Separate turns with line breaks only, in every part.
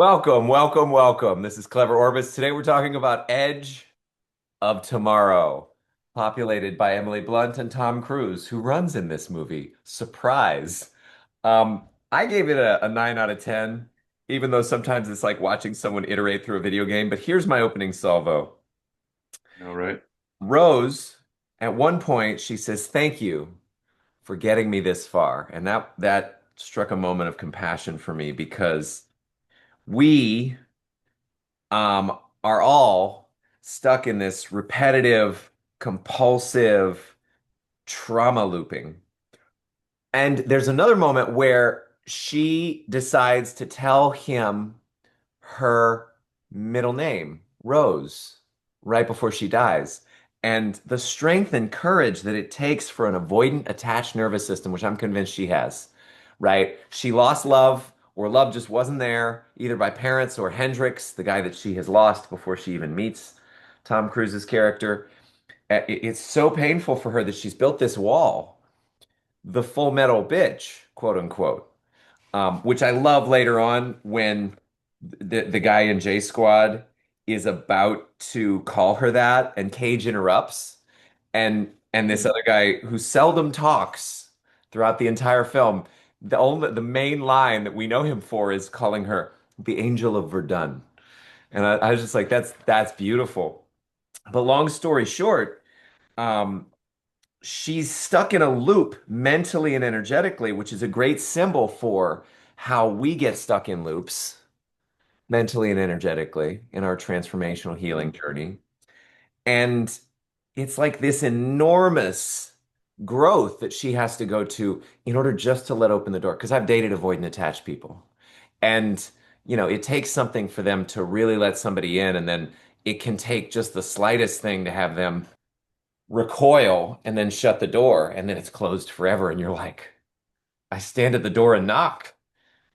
Welcome, welcome, welcome. This is Clever Orbits. Today we're talking about Edge of Tomorrow, populated by Emily Blunt and Tom Cruise, who runs in this movie. Surprise. I gave it a 9 out of 10, even though sometimes it's like watching someone iterate through a video game. But here's my opening salvo.
All right.
Rose, at one point, she says, "Thank you for getting me this far." And that struck a moment of compassion for me because we are all stuck in this repetitive, compulsive trauma looping. And there's another moment where she decides to tell him her middle name, Rose, right before she dies. And the strength and courage that it takes for an avoidant attached nervous system, which I'm convinced she has, right? She lost love, or love just wasn't there, either by parents or Hendrix, the guy that she has lost before she even meets Tom Cruise's character. It's so painful for her that she's built this wall, the full metal bitch, quote unquote, which I love later on when the guy in J Squad is about to call her that, and Cage interrupts, and this
Mhm.
other guy who seldom talks throughout the entire film, the main line that we know him for is calling her the Angel of Verdun, and I was just like, that's beautiful. But long story short, um, she's stuck in a loop mentally and energetically, which is a great symbol for how we get stuck in loops mentally and energetically in our transformational healing
Mhm.
journey. And it's like this enormous growth that she has to go to in order just to let open the door. Because I've dated avoidant attached people. And, it takes something for them to really let somebody in. And then it can take just the slightest thing to have them recoil and then shut the door. And then it's closed forever. And you're like, I stand at the door and knock.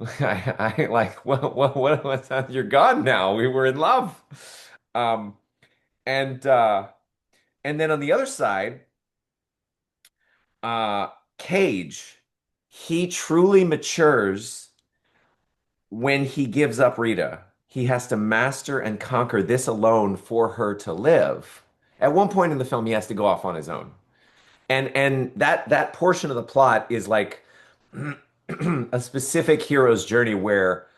I like, what's you're gone now. We were in love. Um, and uh, and then on the other side, uh, Cage, he truly matures when he gives up Rita. He has to master and conquer this alone for her to live. At one point in the film, he has to go off on his own. And that portion of the plot is like a specific hero's journey where,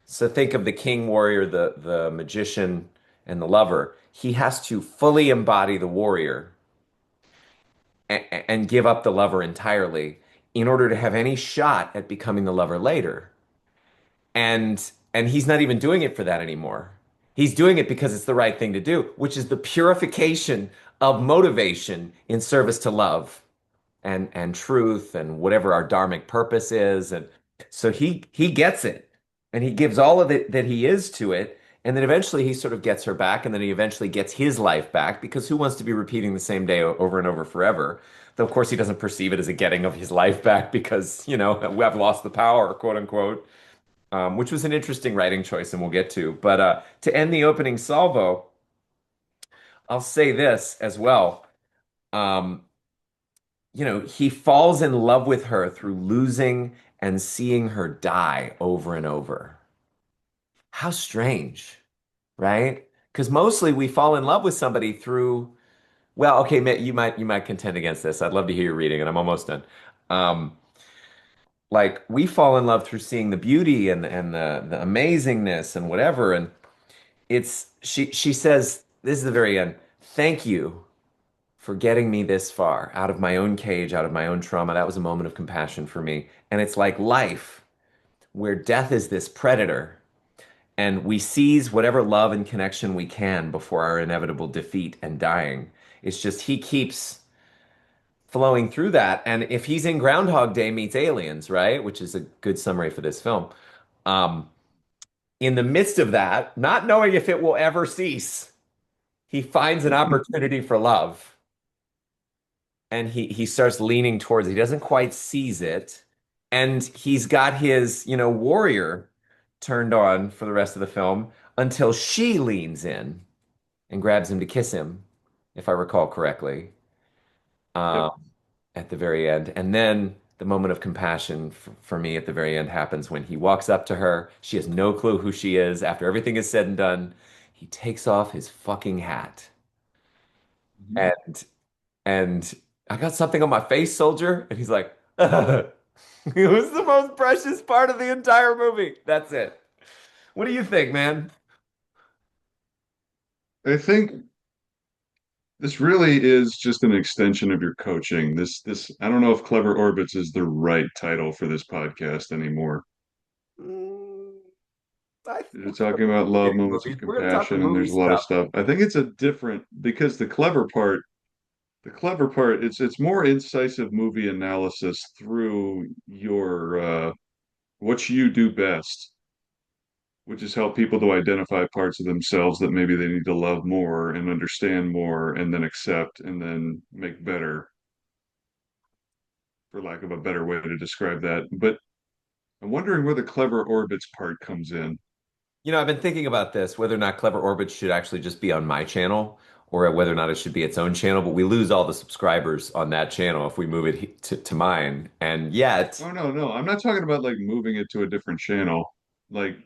so think of the king warrior, the magician, and the lover. He has to fully embody the warrior and give up the lover entirely in order to have any shot at becoming the lover later. And he's not even doing it for that anymore. He's doing it because it's the right thing to do, which is the purification of motivation in service to love and truth and whatever our dharmic purpose is. And so he gets it, and he gives all of it that he is to it. And then eventually he sort of gets her back, and then he eventually gets his life back because who wants to be repeating the same day over and over forever? Though of course he doesn't perceive it as a getting of his life back because, we have lost the power, quote unquote. Which was an interesting writing choice, and we'll get to. But to end the opening salvo, I'll say this as well. Um, he falls in love with her through losing and seeing her die over and over. How strange, right? Because mostly we fall in love with somebody through, well, okay, you might contend against this. I'd love to hear your reading, and I'm almost done. Um, like we fall in love through seeing the beauty and the amazingness and whatever. And she says, this is the very end, "Thank you for getting me this far out of my own cage, out of my own trauma. That was a moment of compassion for me." And it's like life, where death is this predator, and we seize whatever love and connection we can before our inevitable defeat and dying. It's just he keeps flowing through that. And if he's in Groundhog Day meets Aliens, right, which is a good summary for this film, um, in the midst of that, not knowing if it will ever cease, he finds an opportunity for love, and he starts leaning towards it. He doesn't quite seize it, and he's got his, warrior turned on for the rest of the film until she leans in and grabs him to kiss him, if I recall correctly, um,
Yep.
at the very end. And then the moment of compassion for me at the very end happens when he walks up to her. She has no clue who she is. After everything is said and done, he takes off his fucking hat.
Mhm.
And and I got something on my face, soldier. And he's like, it was the most precious part of the entire movie. That's it. What do you think, man?
I think this really is just an extension of your coaching. I don't know if Clever Orbits is the right title for this podcast anymore.
Mm, I
You're
think we're
talking about love,
getting
moments of
movies. We're going to talk the
compassion, and
movie
there's a lot of
stuff.
stuff. I think it's a different because the clever part, it's more incisive movie analysis through your what you do best, which is help people to identify parts of themselves that maybe they need to love more and understand more and then accept and then make better, for lack of a better way to describe that. But I'm wondering where the clever orbits part comes in.
I've been thinking about this, whether or not Clever Orbits should actually just be on my channel or whether or not it should be its own channel. But we lose all the subscribers on that channel if we move it to mine. And yet,
Oh no, no, I'm not talking about like moving it to a different channel. Like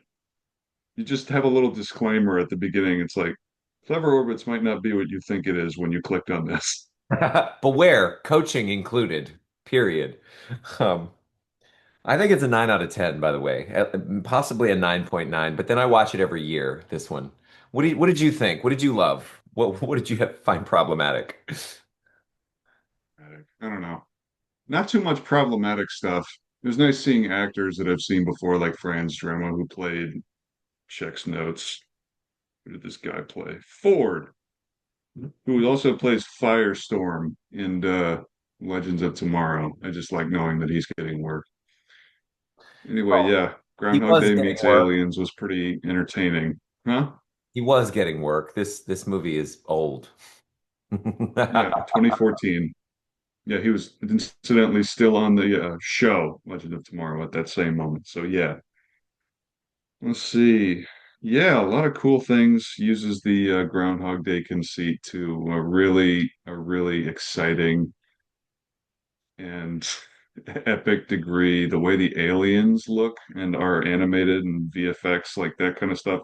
you just have a little disclaimer at the beginning. It's like clever orbits might not be what you think it is when you clicked on this.
beware, coaching included, period. Um, I think it's a 9 out of 10, by the way, possibly a 9.9, but then I watch it every year, this one. What did you think? What did you love? What did you find problematic?
I don't know. Not too much problematic stuff. It was nice seeing actors that I've seen before, like Franz Drammer, who played Check's Notes. Who did this guy play? Ford, who also plays Firestorm in Legends of Tomorrow. I just like knowing that he's getting work. Anyway,
Well,
yeah,
he
Groundhog
was
Day
getting
meets
work.
Aliens was pretty entertaining. Huh?
He was getting work. This movie is old.
Yeah, 2014. Yeah, he was incidentally still on the show Legend of Tomorrow at that same moment. So yeah, let's see. Yeah, a lot of cool things. Uses the Groundhog Day conceit to a really exciting and epic degree. The way the aliens look and are animated and VFX, like that kind of stuff.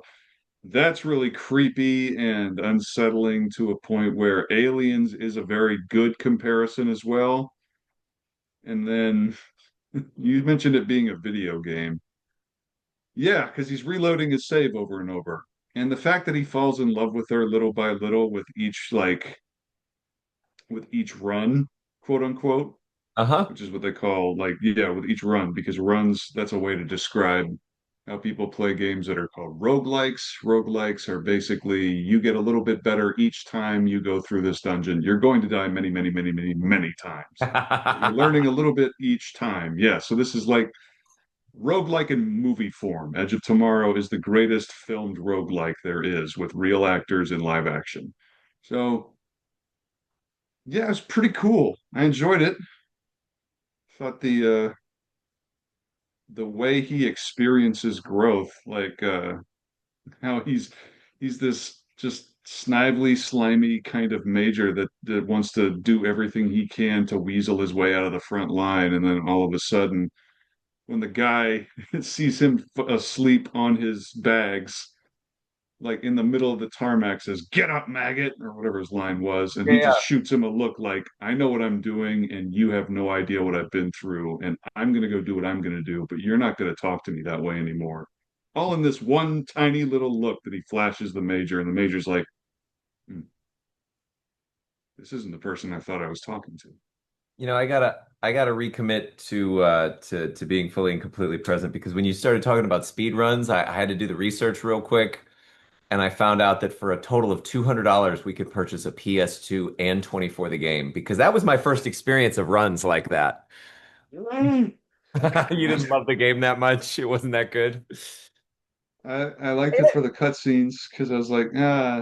That's really creepy and unsettling to a point where Aliens is a very good comparison as well. And then you mentioned it being a video game. Yeah, because he's reloading his save over and over. And the fact that he falls in love with her little by little with each run, quote unquote,
Uh-huh.
which is what they call like, yeah, with each run, because runs, that's a way to describe how people play games that are called roguelikes. Roguelikes are basically you get a little bit better each time you go through this dungeon. You're going to die many, many, many, many, many times, but you're learning a little bit each time. Yeah, so this is like roguelike in movie form. Edge of Tomorrow is the greatest filmed roguelike there is with real actors in live action. So, yeah, it's pretty cool. I enjoyed it. Thought the way he experiences growth, like how he's this just snively, slimy kind of major that wants to do everything he can to weasel his way out of the front line, and then all of a sudden, when the guy sees him asleep on his bags, like in the middle of the tarmac, says, "Get up, maggot," or whatever his line was, and he
Yeah.
just shoots him a look like, "I know what I'm doing, and you have no idea what I've been through, and I'm gonna go do what I'm gonna do, but you're not gonna talk to me that way anymore." All in this one tiny little look that he flashes the major, and the major's like, "Hmm, this isn't the person I thought I was talking to."
I gotta recommit to being fully and completely present because when you started talking about speed runs, I had to do the research real quick. And I found out that for a total of $200, we could purchase a PS2 and 20 for the game because that was my first experience of runs like that.
Mm.
You didn't love the game that much? It wasn't that good?
I liked it for the cutscenes because I was like,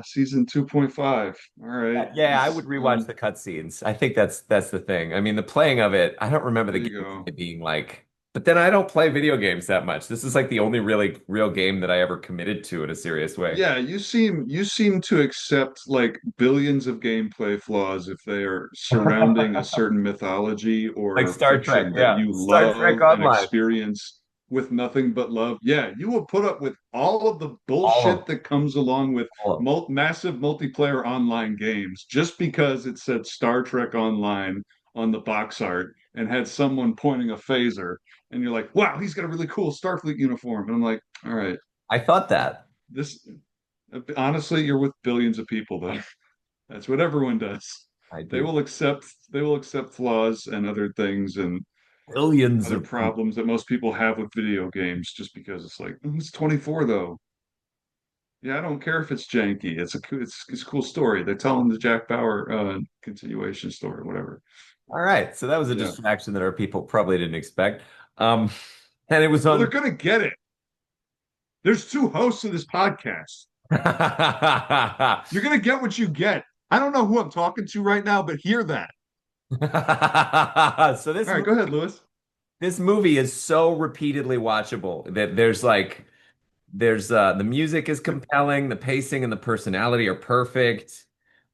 season 2.5. All right,
Yeah, I
this
would rewatch the cutscenes. I think that's the thing. I mean, the playing of it, I don't remember
there
the
you
gameplay
go.
being like. But then I don't play video games that much. This is like the only really real game that I ever committed to in a serious way.
Yeah, you seem to accept like billions of gameplay flaws if they are surrounding a certain mythology
Like
or
Star Trek,
fiction that
yeah.
you
Star Trek
love and
Online.
experience with nothing but love. Yeah, you will put up with all of the
All
bullshit
of
that comes along with
all of
massive multiplayer online games just because it said Star Trek Online on the box art and had someone pointing a phaser, and you're like, wow, he's got a really cool Starfleet uniform. And I'm like, all right,
I thought that.
this honestly, you're with billions of people, though. That's what everyone does.
I
They
do.
will accept they will accept flaws and other things and
Billions
other
of people.
problems that most people have with video games just because it's like, it's 24 though. Yeah, I don't care if it's janky. It's a cool story. They're telling the Jack Bauer continuation story, whatever.
All right. So that was a
Yeah.
distraction that our people probably didn't expect. Um, and it was
Well, they're
on.
gonna get it. There's two hosts of this podcast. You're gonna get what you get. I don't know who I'm talking to right now, but hear that.
So
All right, go ahead, Lewis.
this movie is so repeatedly watchable that there's the music is compelling, the pacing and the personality are perfect.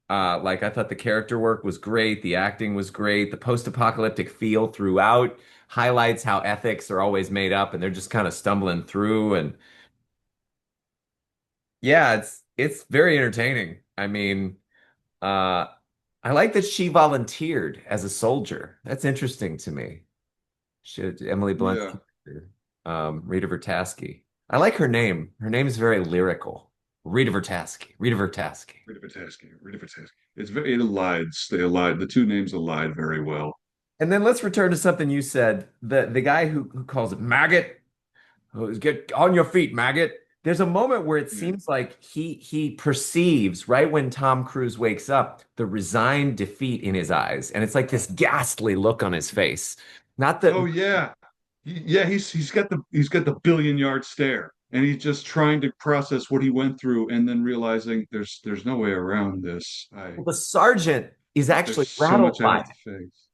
Like I thought the character work was great, the acting was great, the post-apocalyptic feel throughout highlights how ethics are always made up and they're just kind of stumbling through and yeah, it's very entertaining. I mean, uh I like that she volunteered as a soldier. That's interesting to me. Emily Blunt's
Yeah.
character, Rita Vertasky. I like her name. Her name is very lyrical. Rita Vertasky. Rita Vertasky.
Rita Vitaski. It elides. They allied. The two names allied very well.
And then let's return to something you said. The guy who calls it maggot, who's get on your feet, maggot. There's a moment where it
Yeah.
seems like he perceives right when Tom Cruise wakes up the resigned defeat in his eyes, and it's like this ghastly look on his face. Not that
Oh yeah. Yeah, he's got the billion yard stare, and he's just trying to process what he went through, and then realizing there's no way around this.
the sergeant is
There's
actually
so
rattled
much I
by
have
it.
to face.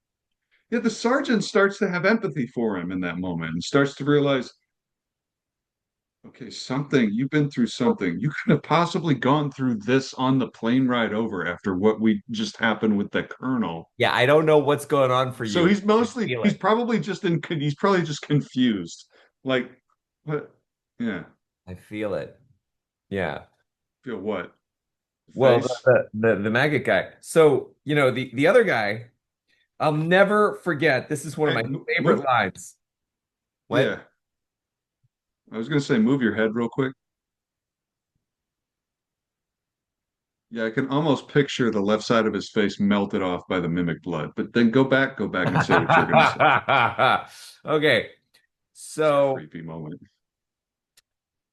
Yeah, the sergeant starts to have empathy for him in that moment and starts to realize, okay, you've been through something. You couldn't have possibly gone through this on the plane ride over after what we just happened with the colonel.
Yeah, I don't know what's going on for
So
you. I feel
he's
it.
probably he's probably just confused. Like, what? Yeah,
I feel it. Yeah.
feel what?
Well,
Face?
the maggot guy. So, the other guy, I'll never forget. This is one of
Hey,
my favorite
move.
lines. What?
Yeah, I was gonna say move your head real quick. Yeah, I can almost picture the left side of his face melted off by the mimic blood. But then go back and say what you're gonna say.
Okay.
It's a
So,
creepy moment.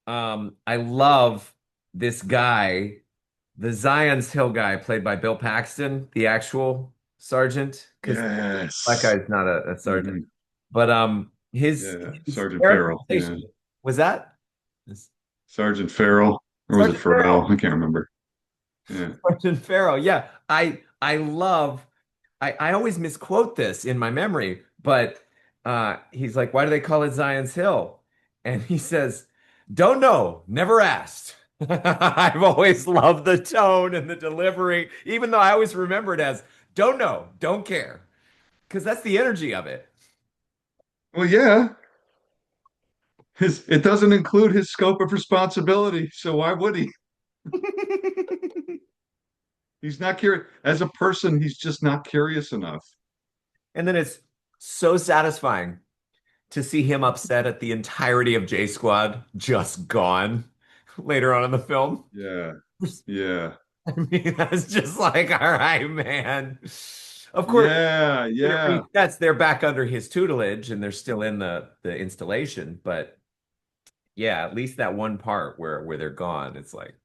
I love this guy, the Zion's Hill guy played by Bill Paxton, the actual sergeant, because that
Yes.
guy's not a sergeant.
Mhm.
But
Yeah,
his
Sergeant Farrell.
characterization
Yeah,
was that
Sergeant Farrell, or was it
Sergeant Farrell.
Farrell? I can't remember. Yeah.
Sergeant Farrell. Yeah, I love. I always misquote this in my memory, but he's like, "Why do they call it Zion's Hill?" And he says, "Don't know, never asked." I've always loved the tone and the delivery, even though I always remember it as "Don't know, don't care," because that's the energy of it.
Well, yeah. It doesn't include his scope of responsibility, so why would he? He's not curious. As a person, he's just not curious enough.
And then it's so satisfying to see him upset at the entirety of J Squad just gone later on in the film.
Yeah. Yeah.
I mean, that's just like, all right, man. Of course,
Yeah.
when it
Yeah.
resets, they're back under his tutelage and they're still in the installation. But yeah, at least that one part where they're gone, it's like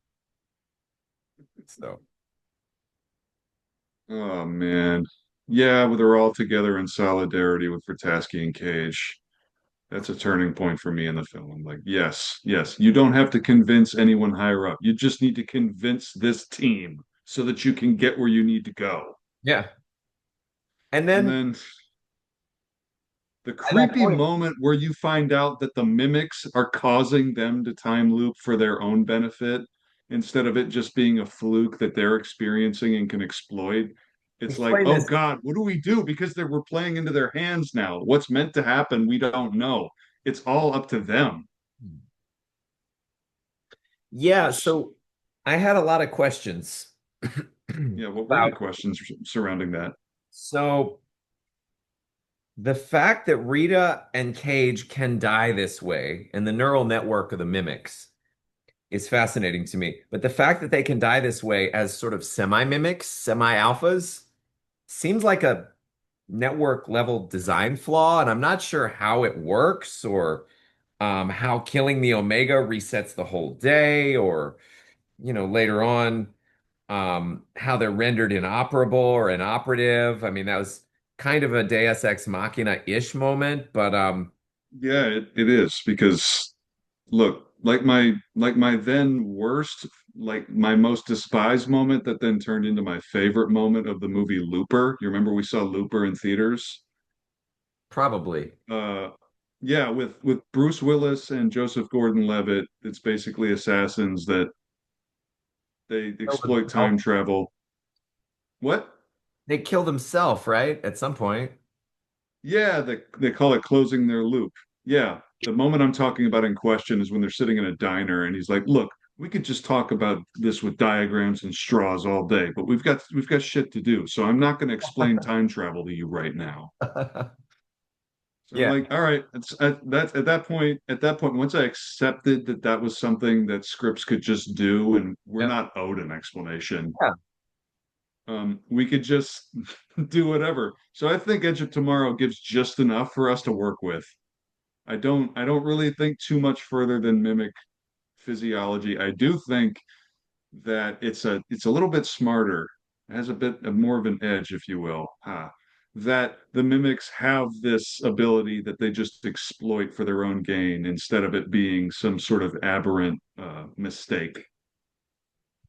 so.
Oh man. Yeah, but they're all together in solidarity with Frataski and Cage. That's a turning point for me in the film. I'm like, yes, yes, you don't have to convince anyone higher up. You just need to convince this team so that you can get where you need to go.
Yeah. And
And
then
then, The
At that
creepy
point,
moment where you find out that the mimics are causing them to time loop for their own benefit instead of it just being a fluke that they're experiencing and can exploit. It's like,
explain
oh
this.
God, what do we do? Because we're playing into their hands now. What's meant to happen, we don't know. It's all up to them.
Yeah,
Which,
so I had a lot of questions
yeah, what were your
about
questions surrounding that?
so the fact that Rita and Cage can die this way and the neural network of the mimics is fascinating to me. But the fact that they can die this way as sort of semi-mimics, semi-alphas, seems like a network level design flaw, and I'm not sure how it works or how killing the Omega resets the whole day, or later on, how they're rendered inoperable or inoperative. I mean, that was kind of a Deus Ex Machina-ish moment, but
Yeah, it is because look, like my then worst, like my most despised moment that then turned into my favorite moment of the movie Looper. You remember we saw Looper in theaters?
probably.
Uh yeah, with Bruce Willis and Joseph Gordon-Levitt, it's basically assassins that they
Killed
exploit
himself.
time travel. What?
They killed himself, right? At some point.
Yeah, they call it closing their loop. Yeah, the moment I'm talking about in question is when they're sitting in a diner and he's like, "Look, we could just talk about this with diagrams and straws all day, but we've got shit to do. So I'm not going to explain time travel to you right now." So I'm
Yeah.
like, "All right, it's at that point, once I accepted that that was something that scripts could just do and we're
Yeah.
not owed an explanation,
Yeah.
we could just do whatever. So I think Edge of Tomorrow gives just enough for us to work with. I don't really think too much further than mimic physiology. I do think that it's a little bit smarter, it has a bit of more of an edge, if you will. That the mimics have this ability that they just exploit for their own gain instead of it being some sort of aberrant mistake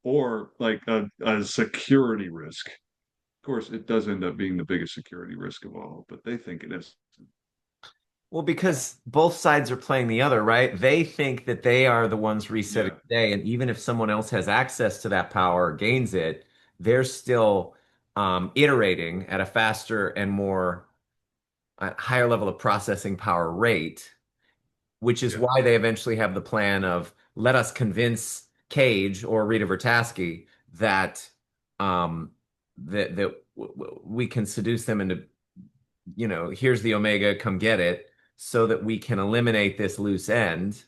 or like a security risk. Of course, it does end up being the biggest security risk of all, but they think it is.
Well, because both sides are playing the other, right? They think that they are the ones resetting
Yeah,
the day, and even if someone else has access to that power or gains it, they're still iterating at a faster and more higher level of processing power rate, which is
yeah,
why they eventually have the plan of let us convince Cage or Rita Vertasky that we can seduce them into, here's the Omega, come get it, so that we can eliminate this loose end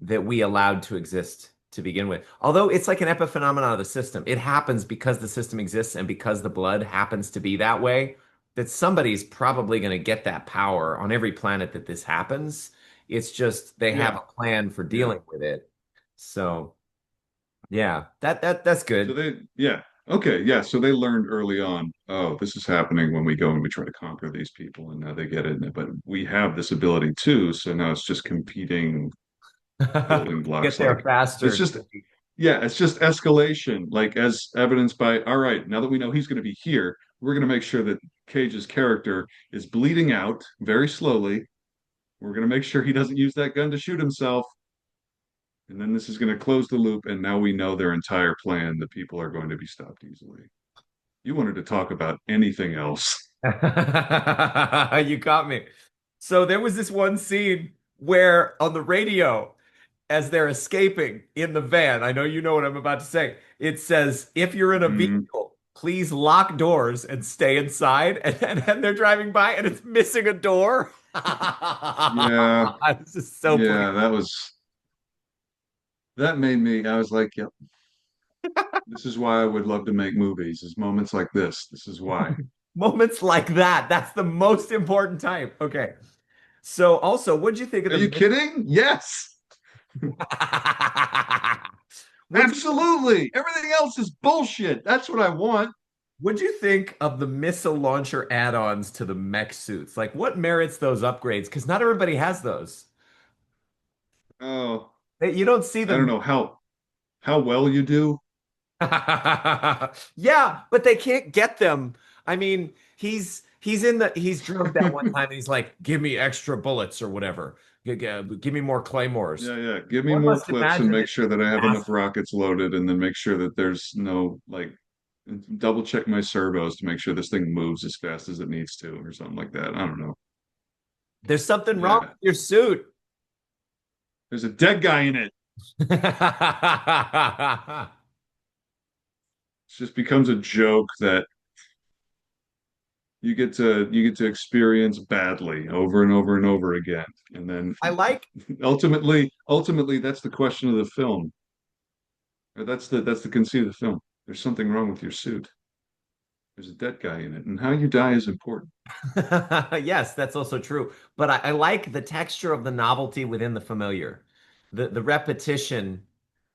that we allowed to exist to begin with. Although it's like an epiphenomenon of the system. It happens because the system exists and because the blood happens to be that way, that somebody's probably going to get that power on every planet that this happens. It's just they have
yeah,
a plan for
yeah.
dealing with it. So, yeah, that's
So
good.
yeah, okay, yeah. So they learned early on, oh, this is happening when we go and we try to conquer these people, and now they get it. But we have this ability too, so now it's just competing building
Get
blocks.
there
Like it's
faster.
just, yeah, it's just escalation, like as evidenced by, all right, now that we know he's going to be here, we're going to make sure that Cage's character is bleeding out very slowly. We're going to make sure he doesn't use that gun to shoot himself. And then this is going to close the loop. And now we know their entire plan. The people are going to be stopped easily. You wanted to talk about anything else.
You got me. So there was this one scene where on the radio, as they're escaping in the van, I know you know what I'm about to say. It says, if you're in a
Mm,
vehicle, please lock doors and stay inside. And they're driving by and it's missing a door.
yeah,
This is so
yeah,
bleak.
that made me, I was like, yep, this is why I would love to make movies, is moments like this. This is why.
Moments like that. That's the most important type. Okay. So also, what'd you think of
Are you
the
kidding? Yes,
what'd you
absolutely. Everything else is bullshit. That's what I want.
What'd you think of the missile launcher add-ons to the mech suits? Like, what merits those upgrades? Because not everybody has those.
Oh,
You don't see
I don't
them.
know how well you do.
Yeah, but they can't get them. I mean, he's drugged that one time and he's like, give me extra bullets or whatever. Give me more claymores.
Yeah, yeah. Give me
One
more
must
clips and
imagine
make
that
sure that I have enough
massive.
rockets loaded, and then make sure that there's no like double check my servos to make sure this thing moves as fast as it needs to, or something like that. I don't know.
There's something wrong
Yeah.
with your suit.
There's a dead guy in it. It just becomes a joke that you get to experience badly over and over and over again. And then
I like
ultimately that's the question of the film. Or that's the conceit of the film. There's something wrong with your suit. There's a dead guy in it, and how you die is important.
Yes, that's also true. But I like the texture of the novelty within the familiar, the repetition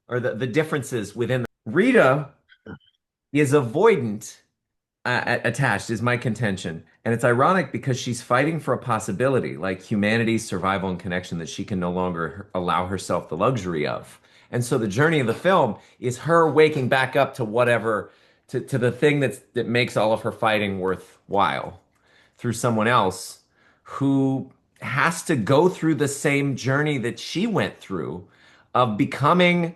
or the differences within. Rita is avoidant attached, is my contention. And it's ironic because she's fighting for a possibility like humanity's survival and connection that she can no longer allow herself the luxury of. And so the journey of the film is her waking back up to whatever, to the thing that makes all of her fighting worthwhile through someone else who has to go through the same journey that she went through of becoming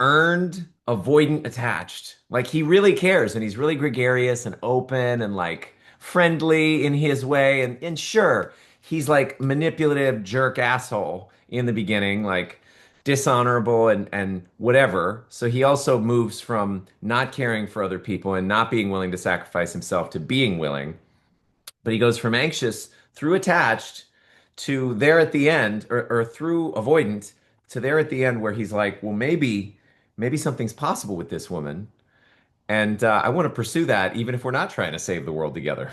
earned, avoidant, attached. Like he really cares and he's really gregarious and open and like friendly in his way. And sure, he's like manipulative jerk asshole in the beginning, like dishonorable and whatever. So he also moves from not caring for other people and not being willing to sacrifice himself to being willing. But he goes from anxious through attached to there at the end, or through avoidant to there at the end, where he's like, well, maybe something's possible with this woman. And I want to pursue that, even if we're not trying to save the world together.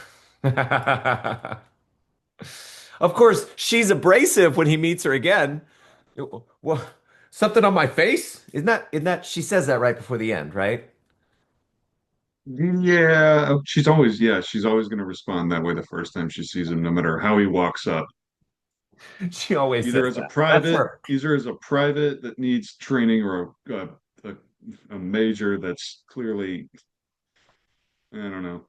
Of course, she's abrasive when he meets her again. Well, something on my face? Isn't that she says that right before the end, right?
Yeah, she's always going to respond that way the first time she sees him, no matter how he walks up.
She always
Either
says
as a
that. That's
private,
her.
either as a private that needs training, or a major that's clearly, I don't know.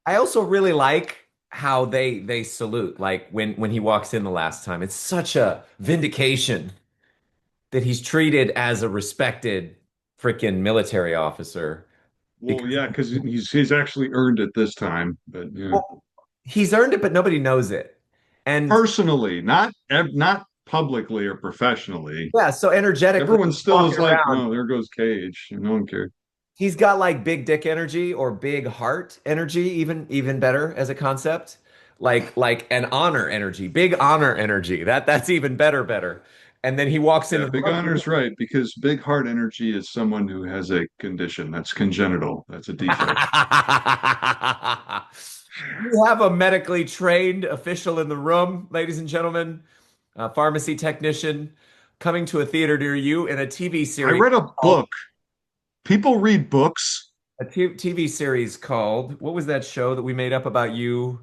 I also really like how they salute, like when he walks in the last time. It's such a vindication that he's treated as a respected freaking military officer
Well,
because
yeah, because he's actually earned it this time, but yeah,
well, he's earned it, but nobody knows it. And
personally, not publicly or professionally.
yeah, so energetically
Everyone
he's
still
walking
is like,
around.
oh, there goes Cage. No one cared.
He's got like big dick energy or big heart energy, even better as a concept. Like an honor energy, big honor energy. That's even better. And then he walks
Yeah,
into the
Big
room.
Honor's right, because big heart energy is someone who has a condition that's congenital. That's a defect.
You have a medically trained official in the room, ladies and gentlemen, a pharmacy technician coming to a theater near you in a TV
I
series
read a
called
book. People read books.
TV series called, what was that show that we made up about you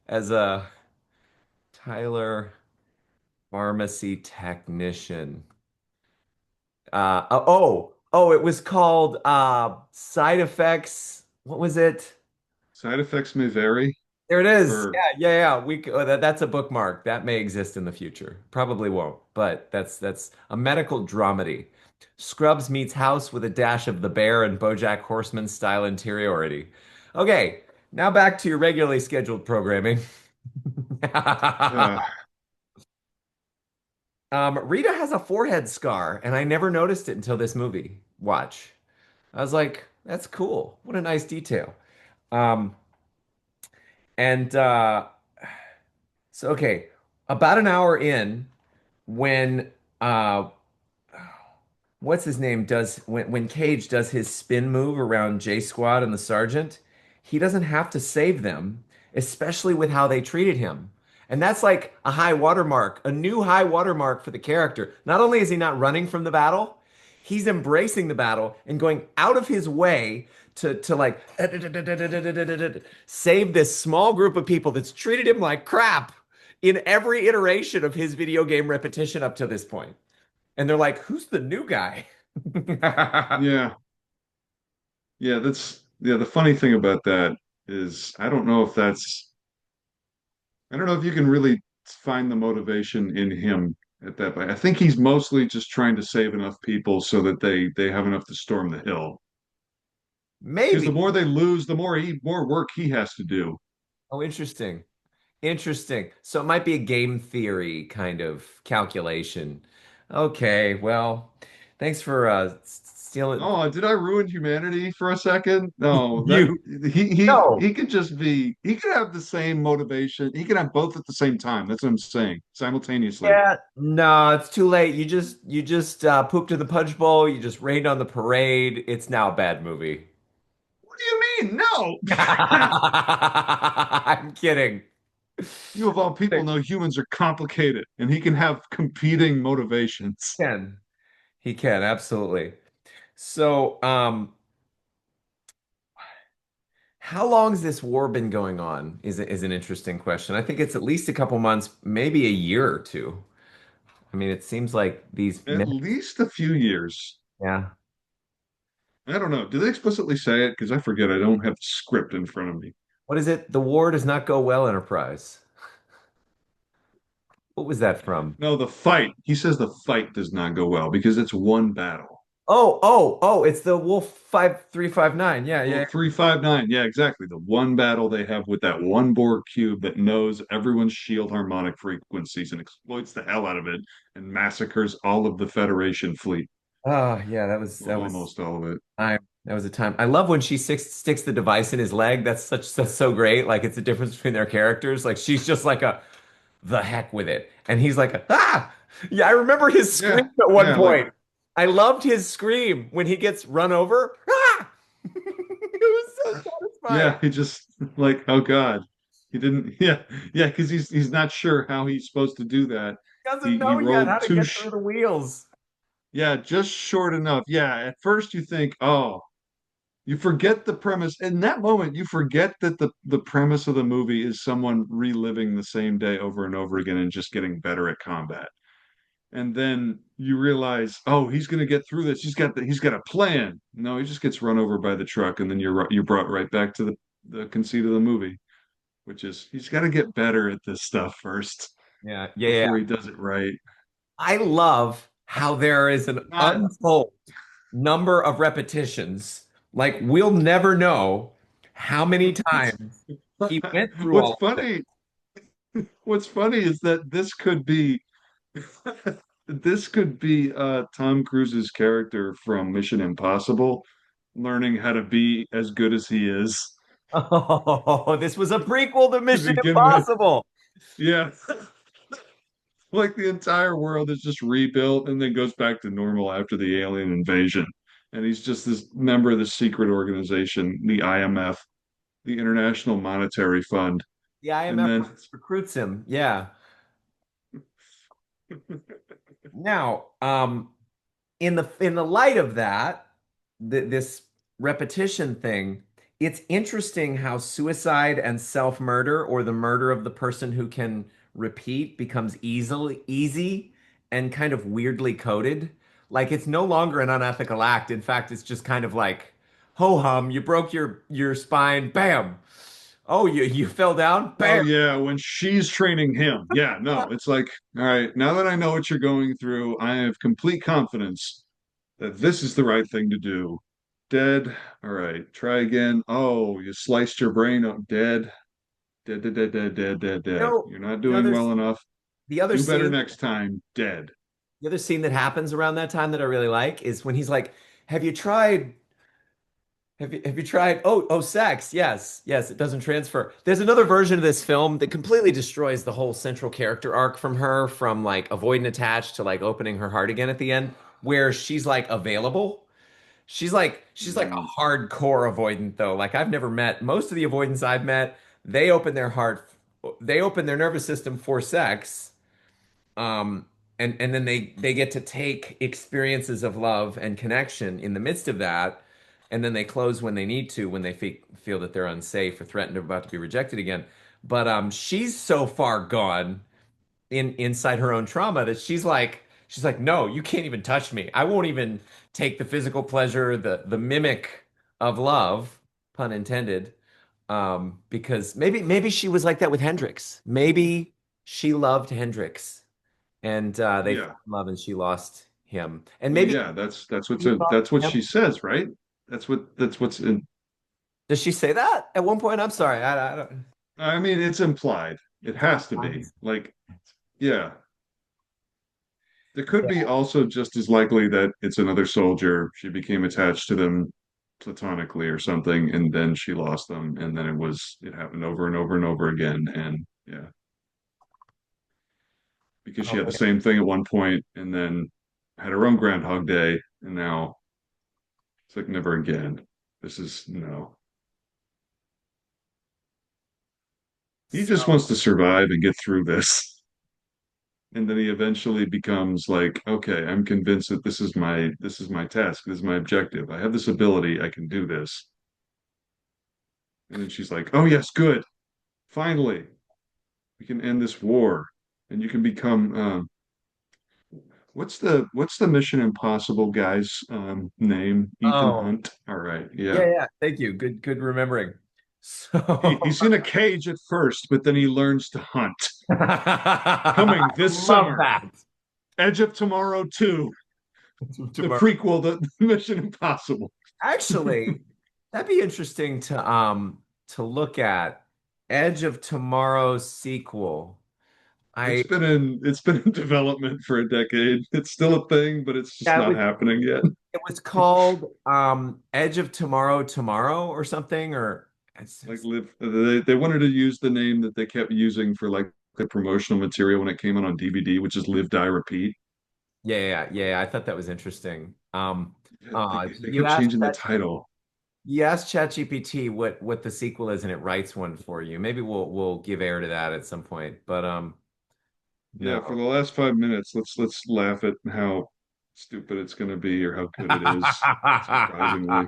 as a Tyler pharmacy technician? It was called Side Effects. What was it?
Side effects may vary.
There it is.
Or
Yeah. That's a bookmark. That may exist in the future. Probably won't, but that's a medical dramedy. Scrubs meets House with a dash of The Bear and BoJack Horseman style interiority. Okay, now back to your regularly scheduled programming.
uh,
Rita has a forehead scar, and I never noticed it until this movie. Watch. I was like, that's cool. What a nice detail. Um, and so okay, about an hour in, when what's his name does when Cage does his spin move around J Squad and the Sergeant, he doesn't have to save them, especially with how they treated him. And that's like a high watermark, a new high watermark for the character. Not only is he not running from the battle, he's embracing the battle and going out of his way to like save this small group of people that's treated him like crap in every iteration of his video game repetition up to this point. And they're like, who's the new guy?
yeah, yeah. The funny thing about that. is I don't know if that's I don't know if you can really find the motivation in him at that point. I think he's mostly just trying to save enough people so that they have enough to storm the hill. Because the
Maybe.
more they lose, the more work he has to do.
Oh, interesting. Interesting. So it might be a game theory kind of calculation. Okay, well, thanks for stealing
Oh, did I ruin humanity for a second? No, that
you.
he
No.
could just be he could have the same motivation. He could have both at the same time. That's what I'm saying, simultaneously.
Yeah, no, it's too late. You just pooped in the punch bowl. You just rained on the parade. It's now a bad movie.
What do you mean? No.
I'm kidding.
You of all people know humans are complicated and he can have competing motivations.
Can. He can, absolutely. So, how long has this war been going on is an interesting question. I think it's at least a couple months, maybe a year or two. I mean, it seems like these
At
men,
least a few years.
yeah.
I don't know. Do they explicitly say it? Because I forget. I don't have the script in front of me.
What is it? The war does not go well, Enterprise. What was that from?
No, the fight. He says the fight does not go well because it's one battle.
Oh, it's the Wolf 5359. Yeah,
Well,
yeah.
359. Yeah, exactly. The one battle they have with that one Borg cube that knows everyone's shield harmonic frequencies and exploits the hell out of it and massacres all of the Federation fleet.
Oh, yeah,
Well, almost all of it.
time. That was a time. I love when she sticks the device in his leg. That's so great. Like it's the difference between their characters. Like she's just like a the heck with it. And he's like, ah, yeah, I remember his scream
Yeah,
at one
yeah, like
point. I loved his scream when he gets run over. Ah! It was so satisfying.
yeah, he just like, oh God. He didn't yeah, yeah, because he's not sure how he's supposed to do that.
He doesn't
He
know yet how
rolled
to
too
get
sh
through the wheels.
yeah, just short enough. Yeah, at first you think, oh, you forget the premise. In that moment, you forget that the premise of the movie is someone reliving the same day over and over again and just getting better at combat. And then you realize, oh, he's going to get through this. He's got a plan. No, he just gets run over by the truck, and then you're brought right back to the conceit of the movie, which is he's got to get better at this stuff first
Yeah.
before he does it right.
I love how there is an
Not
untold number of repetitions. Like we'll never know how many times he went through
what's
all of it.
funny. What's funny is that this could be this could be Tom Cruise's character from Mission Impossible learning how to be as good as he is
Oh, this was a prequel to
to
Mission
begin with.
Impossible.
Yeah, like the entire world is just rebuilt and then goes back to normal after the alien invasion. And he's just this member of the secret organization, the IMF, the International Monetary Fund.
The
And
IMF
then,
recruits him. Yeah. Now, in the light of that, this repetition thing, it's interesting how suicide and self-murder or the murder of the person who can repeat becomes easy and kind of weirdly coded. Like it's no longer an unethical act. In fact, it's just kind of like, ho hum, you broke your spine, bam. Oh, you fell down,
oh
bam.
yeah, when she's training him. Yeah, no, it's like, all right, now that I know what you're going through, I have complete confidence that this is the right thing to do. Dead. All right, try again. Oh, you sliced your brain up. Dead. Dead, dead, dead, dead, dead, dead, dead. You're not doing
There's
well enough.
the other
Do better
scene.
next time. Dead.
The other scene that happens around that time that I really like is when he's like, "Have you tried? Have you tried? Oh, sex? Yes. It doesn't transfer." There's another version of this film that completely destroys the whole central character arc from her, from like avoiding attached to like opening her heart again at the end, where she's like available. She's like
Mm,
a hardcore avoidant though. Like I've never met most of the avoidants I've met. They open their heart, they open their nervous system for sex. Um, and then they get to take experiences of love and connection in the midst of that, and then they close when they need to, when they feel that they're unsafe or threatened or about to be rejected again. But she's so far gone inside her own trauma that she's like, no, you can't even touch me. I won't even take the physical pleasure, the mimic of love, pun intended, Because maybe she was like that with Hendrix. Maybe she loved Hendrix, and they
Yeah.
fell in love, and she lost him. And
Well,
maybe
yeah,
he loved
that's what
him.
she says, right? That's what's in.
Does she say that at one point? I'm sorry, I don't.
I mean, it's implied. It
It's
has to be.
implied.
Like, yeah. It could
Yeah.
be also just as likely that it's another soldier. She became attached to them platonically or something, and then she lost them, and then it happened over and over and over again. And yeah, because she
Oh
had the
man.
same thing at one point, and then had her own Groundhog Day, and now it's like never again. This is no. He just
So
wants to survive and get through this. And then he eventually becomes like, okay, I'm convinced that this is my task, this is my objective. I have this ability, I can do this. And then she's like, oh yes, good. Finally, we can end this war. And you can become what's the Mission Impossible guy's name? Ethan
oh
Hunt. All right,
yeah,
yeah.
yeah. Thank you. Good remembering. So
He's in a cage at first, but then he learns to hunt.
I
Coming this
love
summer,
that.
Edge of Tomorrow 2, the
Tomorrow.
prequel to Mission Impossible.
Actually, that'd be interesting to look at. Edge of Tomorrow's sequel. I
It's been in development for a decade. It's still a thing, but it's just
Yeah,
not happening yet.
it was called Edge of Tomorrow Tomorrow or something or
Like live they wanted to use the name that they kept using for like the promotional material when it came out on DVD, which is Live Die Repeat.
yeah. I thought that was interesting.
Yeah, they
You
kept
asked
changing the
Chat
title.
you asked ChatGPT what the sequel is and it writes one for you. Maybe we'll give air to that at some point. But
Yeah, for
no.
the last 5 minutes, let's laugh at how stupid it's going to be or how good it is. Surprisingly,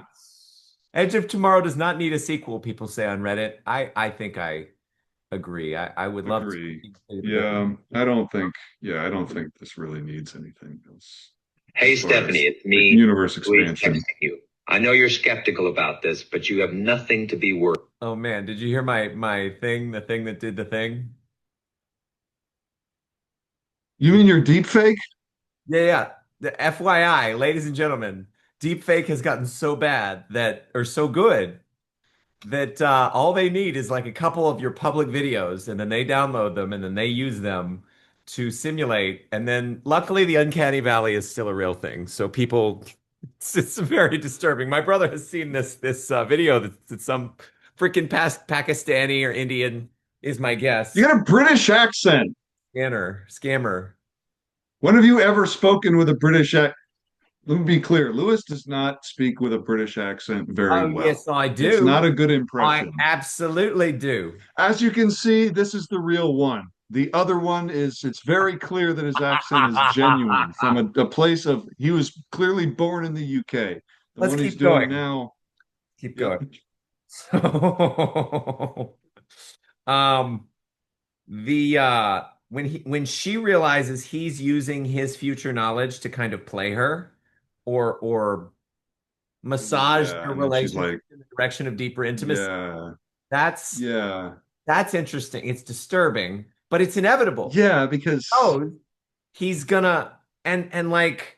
Edge of Tomorrow does not need a sequel, people say on Reddit. I think I agree. I would love to
agree.
see
Yeah, I don't think. Yeah, I don't think this really needs anything else
Hey,
as far
Stephanie,
as
it's
like
me,
universe
Louis,
expansion.
texting you. I know you're skeptical about this, but you have nothing to be worried.
Oh man, did you hear my thing, the thing that did the thing?
You mean your deep fake?
Yeah. The FYI, ladies and gentlemen, deepfake has gotten so bad that, or so good that all they need is like a couple of your public videos, and then they download them, and then they use them to simulate. And then, luckily, the uncanny valley is still a real thing. So people, it's very disturbing. My brother has seen this video that some freaking past Pakistani or Indian is my
You
guess.
got a British accent.
Scammer.
When have you ever spoken with a British accent? Let me be clear. Lewis does not speak with a British accent very
Oh,
well.
yes, I
It's not
do.
a good
I
impression.
absolutely do.
As you can see, this is the real one. The other one is, it's very clear that his accent is genuine from a place of, he was clearly born in the UK. The
Let's
one he's
keep
doing
going.
now,
Keep
yep.
going. So, um, the when she realizes he's using his future knowledge to kind of play her or massage
Yeah.
their
And then she's
relationship
like,
in the direction of deeper intimacy,
yeah,
that's
yeah,
that's interesting. It's disturbing, but it's inevitable.
yeah, because
Oh, he's gonna and like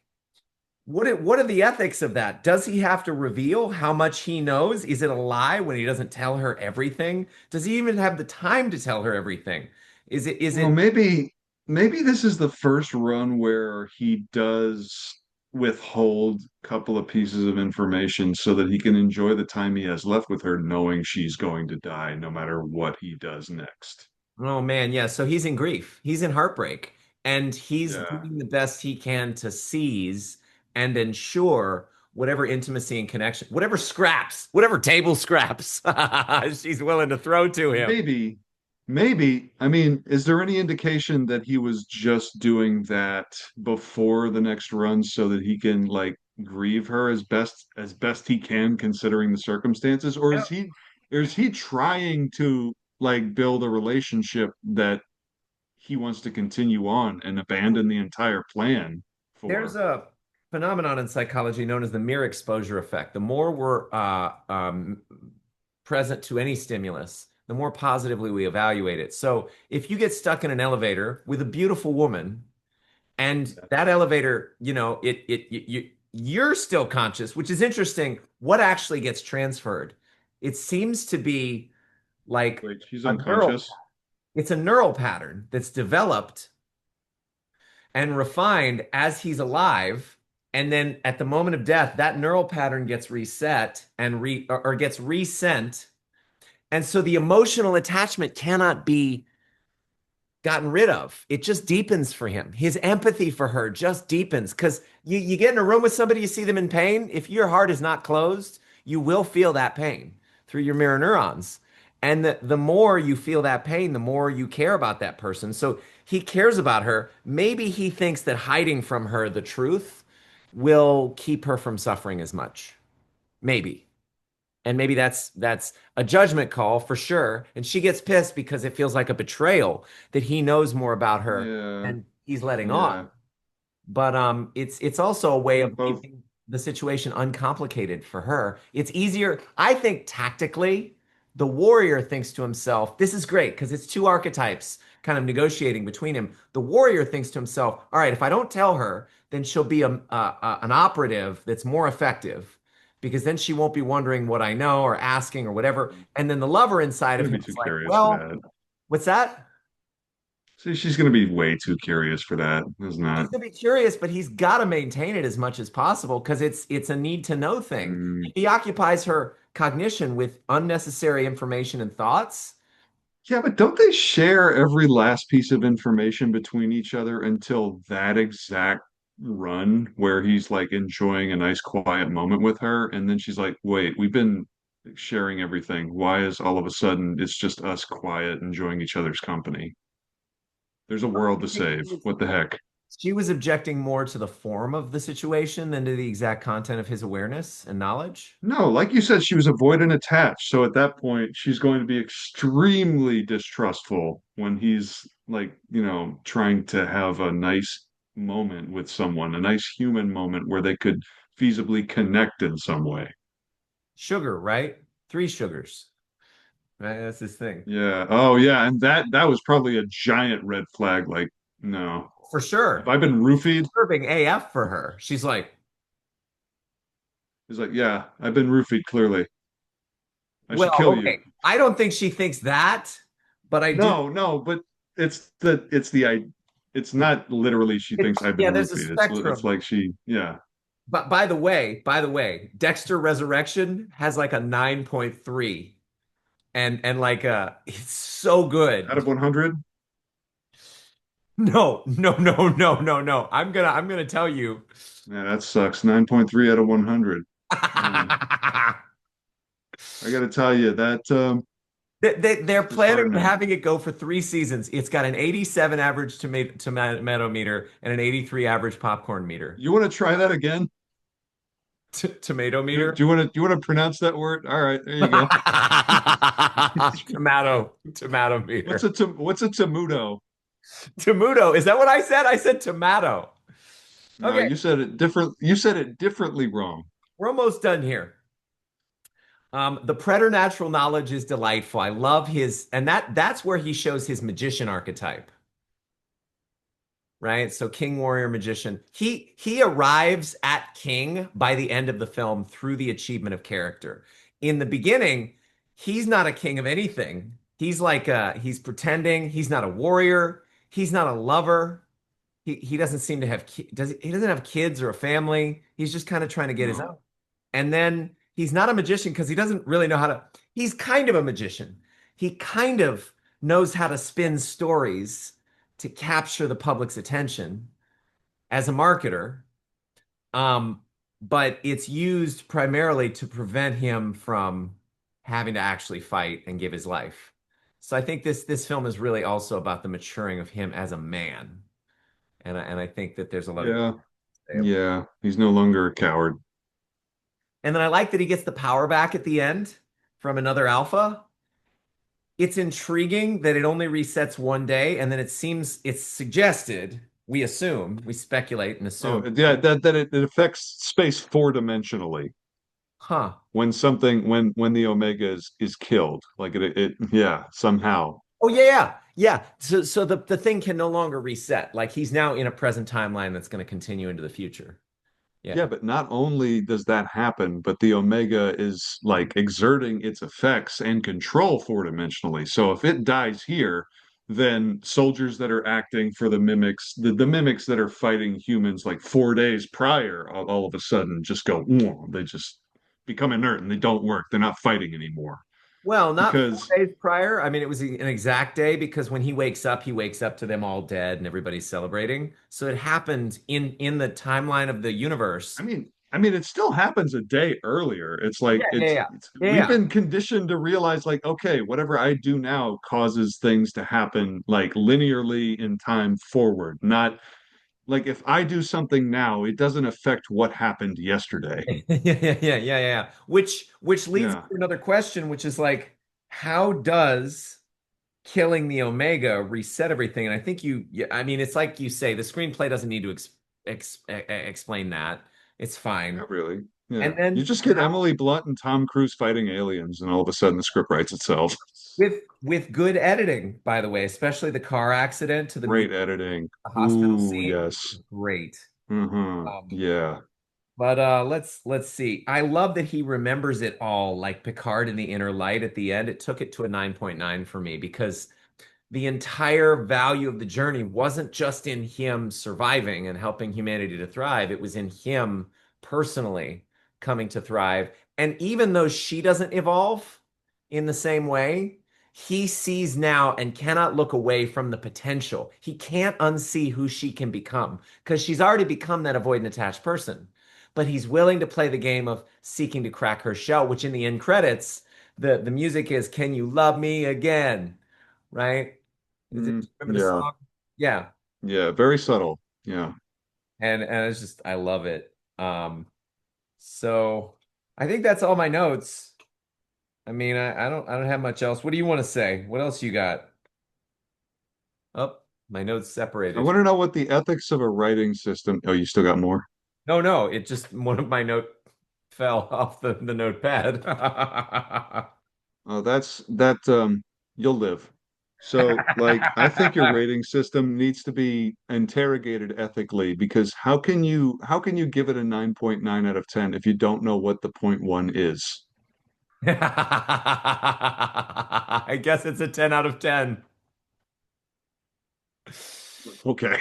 what are the ethics of that? Does he have to reveal how much he knows? Is it a lie when he doesn't tell her everything? Does he even have the time to tell her everything? Is
well,
it
maybe this is the first run where he does withhold a couple of pieces of information so that he can enjoy the time he has left with her, knowing she's going to die no matter what he does next.
Oh man, yeah. So he's in grief. He's in heartbreak. And he's
Yeah.
doing the best he can to seize and ensure whatever intimacy and connection, whatever scraps, whatever table scraps she's willing to throw to him.
Maybe, maybe. I mean, is there any indication that he was just doing that before the next run so that he can like grieve her as best he can considering the circumstances? Or is he trying to like build a relationship that he wants to continue on and abandon the entire plan
There's
for?
a phenomenon in psychology known as the mere exposure effect. The more we're present to any stimulus, the more positively we evaluate it. So if you get stuck in an elevator with a beautiful woman and that elevator, you're still conscious, which is interesting. What actually gets transferred? It seems to be like
Wait, she's
a neural,
unconscious?
it's a neural pattern that's developed and refined as he's alive. And then at the moment of death, that neural pattern gets reset and or gets resent. And so the emotional attachment cannot be gotten rid of. It just deepens for him. His empathy for her just deepens because you get in a room with somebody, you see them in pain. If your heart is not closed, you will feel that pain through your mirror neurons. And the more you feel that pain, the more you care about that person. So he cares about her. Maybe he thinks that hiding from her the truth will keep her from suffering as much. Maybe. And maybe that's a judgment call for sure. And she gets pissed because it feels like a betrayal that he knows more about her
Yeah,
and he's letting
yeah.
on. But it's also a way
They're
of
both.
keeping the situation uncomplicated for her. It's easier, I think, tactically. The warrior thinks to himself, this is great because it's two archetypes kind of negotiating between him. The warrior thinks to himself, all right, if I don't tell her, then she'll be an operative that's more effective because then she won't be wondering what I know or asking or whatever. And then the lover inside
Gonna
of him
be too
is like,
curious for
well,
that.
what's that?
See, she's gonna be way too curious for that, isn't that?
He's gonna be curious, but he's got to maintain it as much as possible because it's a need to know thing.
Mm,
If he occupies her cognition with unnecessary information and thoughts,
yeah, but don't they share every last piece of information between each other until that exact run where he's like enjoying a nice quiet moment with her, and then she's like, "Wait, we've been sharing everything. Why is all of a sudden it's just us quiet enjoying each other's company? There's a world to
I think
save. What the heck?"
she was objecting more to the form of the situation than to the exact content of his awareness and knowledge.
No, like you said, she was avoidant attached. So at that point, she's going to be extremely distrustful when he's like, trying to have a nice moment with someone, a nice human moment where they could feasibly connect in some way.
Sugar, right? Three sugars, right? That's his thing.
Yeah. Oh, yeah. And that was probably a giant red flag. Like, no.
For
Have
sure.
I been roofied?
Disturbing AF for her. She's like,
He's like, yeah, I've been roofied clearly. I should
well,
kill you.
okay. I don't think she thinks that, but I do.
No, no, but it's not literally she thinks I've been
Yeah, there's a
roofied. It's
spectrum.
like yeah.
But by the way, Dexter Resurrection has like a 9.3 and like it's so
Out
good.
of 100?
No, no, no, no, no, no. I'm gonna tell you.
Yeah, that sucks. 9.3 out of 100. Man, I got to tell you that
They're
is
planning on
heartening.
having it go for 3 seasons. It's got an 87 average tomato meter and an 83 average popcorn meter.
You want to try that again?
Tomato
Do,
meter?
do you want to pronounce that word? All right, there you go.
Tomato meter.
What's a temudo?
Tomato. Is that what I said? I said tomato.
No,
Okay,
you said it different. You said it differently wrong.
we're almost done here. The preternatural knowledge is delightful. I love his, and that's where he shows his magician archetype, right? So king, warrior, magician. He arrives at king by the end of the film through the achievement of character. In the beginning, he's not a king of anything. He's like he's pretending. He's not a warrior. He's not a lover. He doesn't seem to have he doesn't have kids or a family. He's just kind of trying to get his
No.
own. And then he's not a magician because he doesn't really know how to. He's kind of a magician. He kind of knows how to spin stories to capture the public's attention as a marketer. Um, but it's used primarily to prevent him from having to actually fight and give his life. So I think this film is really also about the maturing of him as a man. And I think that there's a lot of
Yeah,
say.
yeah. He's no longer a coward.
And then I like that he gets the power back at the end from another alpha. It's intriguing that it only resets one day, and then it's suggested, we assume, we speculate and
Oh,
assume.
yeah. That it affects space four dimensionally.
Huh.
when the Omega is killed. Like it yeah, somehow.
Oh yeah, yeah, yeah. So the thing can no longer reset. Like he's now in a present timeline that's going to continue into the future.
Yeah,
Yeah.
but not only does that happen, but the Omega is like exerting its effects and control four-dimensionally. So if it dies here, then soldiers that are acting for the mimics, the mimics that are fighting humans like 4 days prior, all of a sudden just go, "Whoa," they just become inert and they don't work. They're not fighting anymore.
Well, not four
Because
days prior. I mean, it was an exact day because when he wakes up to them all dead and everybody's celebrating. So it happened in the timeline of the universe.
I mean, it still happens a day earlier. It's like
Yeah, yeah, yeah. Yeah,
we've
yeah.
been conditioned to realize like, okay, whatever I do now causes things to happen like linearly in time forward, not like if I do something now, it doesn't affect what happened yesterday.
Yeah, yeah, yeah, yeah, yeah. Which leads
Yeah,
to another question, which is like, how does killing the Omega reset everything? And I think yeah, I mean, it's like you say, the screenplay doesn't need to explain that. It's fine.
not really.
And
Yeah. You
then
just get Emily Blunt and Tom Cruise fighting aliens, and all of a sudden the script writes itself.
with good editing, by the way, especially the car accident to the
Great editing.
the hospital
Ooh,
scene,
yes.
great.
Mm-hmm.
Um,
Yeah.
but let's see. I love that he remembers it all, like Picard in the Inner Light at the end. It took it to a 9.9 for me because the entire value of the journey wasn't just in him surviving and helping humanity to thrive. It was in him personally coming to thrive. And even though she doesn't evolve in the same way, he sees now and cannot look away from the potential. He can't unsee who she can become because she's already become that avoidant attached person. But he's willing to play the game of seeking to crack her shell, which in the end credits, the music is "Can You Love Me Again?" Right? Is it,
Mm,
do you remember the
yeah.
song? Yeah.
Yeah. Very subtle. Yeah.
And it's just I love it. So I think that's all my notes. I mean, I don't have much else. What do you want to say? What else you got? Oh, my notes
I
separated.
want to know what the ethics of a writing system. Oh, you still got more?
No, no, it just one of my note fell off the notepad.
Oh, that's that you'll live. So, like, I think your rating system needs to be interrogated ethically because how can you give it a 9.9 out of 10 if you don't know what the point one is?
I guess it's a 10 out of 10.
Okay.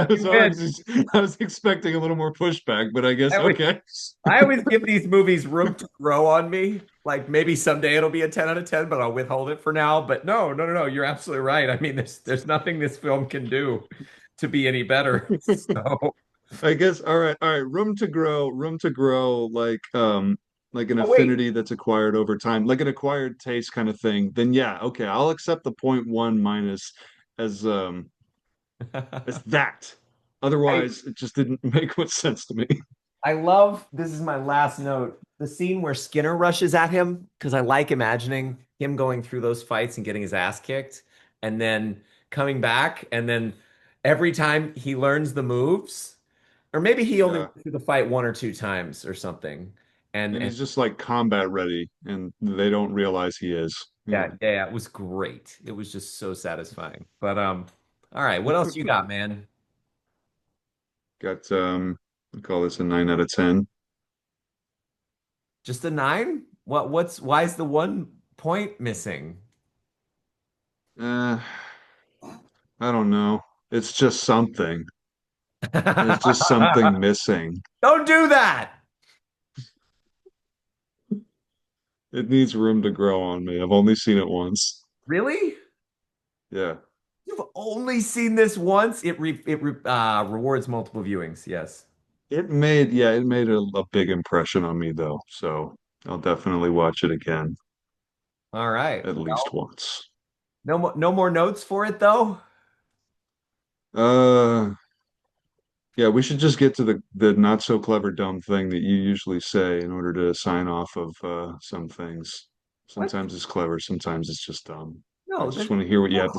You
So
win.
I was expecting a little more pushback, but I
I
guess
always,
okay.
I always give these movies room to grow on me. Like maybe someday it'll be a 10 out of 10, but I'll withhold it for now. But no, no, no, no. You're absolutely right. I mean, there's nothing this film can do to be any better. So,
I guess all right, room to grow like an
oh wait.
affinity that's acquired over time, like an acquired taste kind of thing. Then yeah, okay, I'll accept the point one minus as as that.
I
Otherwise, it just didn't make much sense to me.
I love this is my last note. The scene where Skinner rushes at him because I like imagining him going through those fights and getting his ass kicked and then coming back and then every time he learns the moves or maybe he only
Yeah.
went through the fight one or two times or something.
And
And
he's just like combat ready, and they don't realize he is.
yeah,
Yeah.
yeah, yeah, it was great. It was just so satisfying. But all right, what else you got, man?
Got I call this a 9 out of 10.
Just a nine? Why is the 1 point missing?
Uh, I don't know. It's just something. There's just something missing.
Don't do that.
It needs room to grow on me. I've only seen it once.
Really?
Yeah.
You've only seen this once? It rewards multiple viewings. Yes.
It made a big impression on me though. So I'll definitely watch it again
All right.
at least
Well,
once.
no more notes for it though.
Uh yeah, we should just get to the not so clever dumb thing that you usually say in order to sign off of some things.
What?
Sometimes it's clever, sometimes it's just dumb. I
No,
just want to hear what you have to